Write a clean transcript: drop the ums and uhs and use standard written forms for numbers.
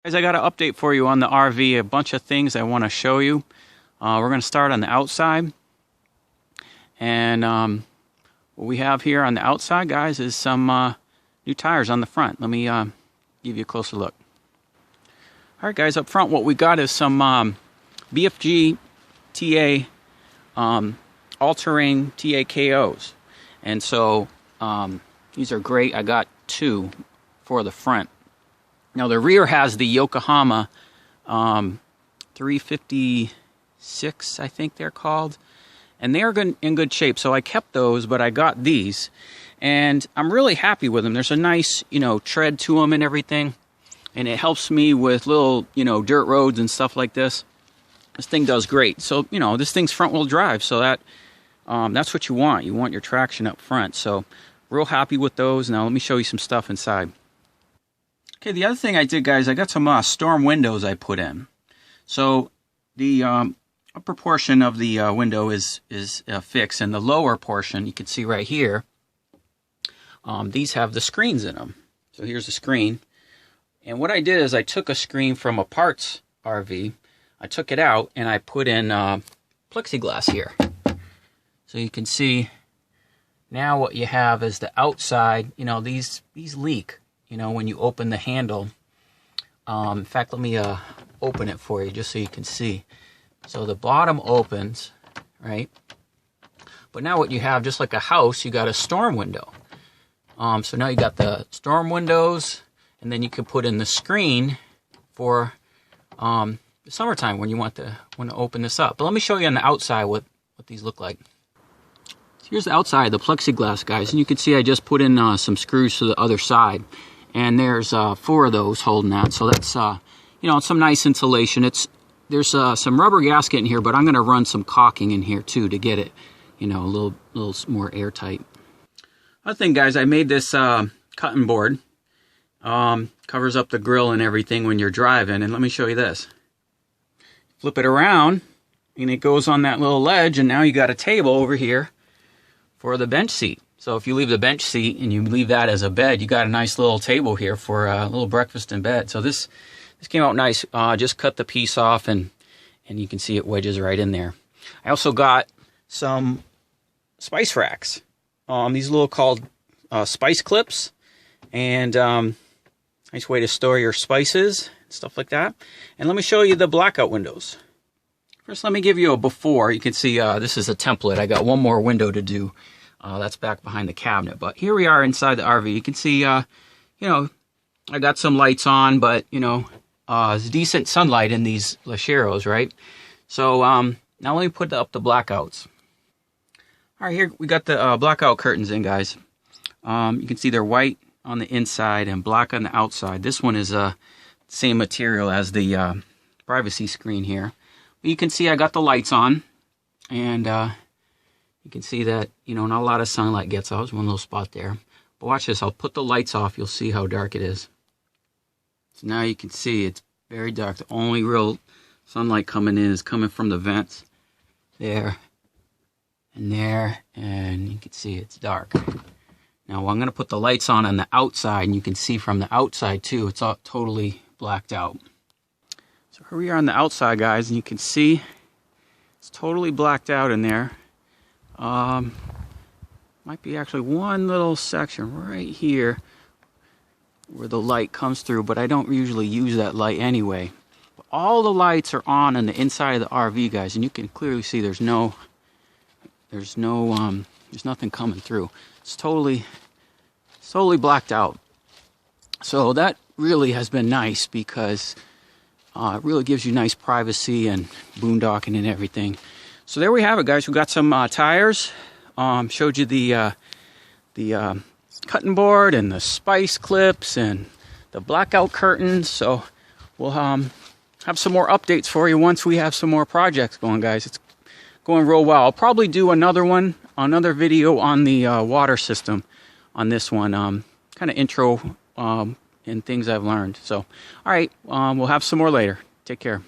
Guys, I got an update for you on the RV, a bunch of things I want to show you. We're going to start on the outside. And what we have here on the outside, guys, is some new tires on the front. Let me give you a closer look. Alright guys, up front what we got is some BFG TA all-terrain TA KOs. And so these are great. I got two for the front. Now the rear has the Yokohama 356, I think they're called, and they are in good shape. So I kept those, but I got these, and I'm really happy with them. There's a nice, tread to them and everything, and it helps me with little, dirt roads and stuff like this. This thing does great. So this thing's front-wheel drive, so that's what you want. You want your traction up front. So real happy with those. Now let me show you some stuff inside. Okay, the other thing I did, guys, I got some storm windows I put in. So the upper portion of the window is fixed, and the lower portion, you can see right here, these have the screens in them. So here's the screen. And what I did is I took a screen from a parts RV, I took it out, and I put in plexiglass here. So you can see now what you have is the outside, these leak. When you open the handle. In fact, let me open it for you just so you can see. So the bottom opens, right? But now what you have, just like a house, you got a storm window. So now you got the storm windows, and then you can put in the screen for the summertime when you want to open this up. But let me show you on the outside what these look like. So here's the outside, the plexiglass, guys, and you can see I just put in some screws to the other side. And there's 4 of those holding that, so that's some nice insulation. There's some rubber gasket in here, but I'm going to run some caulking in here too to get it, a little more airtight. Other thing, guys, I made this cutting board. Covers up the grill and everything when you're driving. And let me show you this. Flip it around, and it goes on that little ledge, and now you got a table over here for the bench seat. So if you leave the bench seat and you leave that as a bed, you got a nice little table here for a little breakfast in bed. So this came out nice. Just cut the piece off, and you can see it wedges right in there. I also got some spice racks. These little called spice clips, and nice way to store your spices and stuff like that. And let me show you the blackout windows. First, let me give you a before. You can see this is a template. I got one more window to do. That's back behind the cabinet. But here we are inside the RV. You can see, I got some lights on, but, it's decent sunlight in these Lesharos, right? So, now let me put up the blackouts. All right, here we got the blackout curtains in, guys. You can see they're white on the inside and black on the outside. This one is same material as the privacy screen here. But you can see I got the lights on, and you can see that, not a lot of sunlight gets out. There's one little spot there. But watch this. I'll put the lights off. You'll see how dark it is. So now you can see it's very dark. The only real sunlight coming in is coming from the vents there and there. And you can see it's dark. Now I'm going to put the lights on the outside. And you can see from the outside too, it's all totally blacked out. So here we are on the outside, guys. And you can see it's totally blacked out in there. Might be actually one little section right here where the light comes through, but I don't usually use that light anyway. But all the lights are on the inside of the RV, guys, and you can clearly see there's nothing coming through. It's totally blacked out. So that really has been nice because it really gives you nice privacy and boondocking and everything. So there we have it, guys. We got some tires. Showed you the cutting board and the spice clips and the blackout curtains. So we'll have some more updates for you once we have some more projects going, guys. It's going real well. I'll probably do another video on the water system on this one. Kind of intro and things I've learned. So, all right, we'll have some more later. Take care.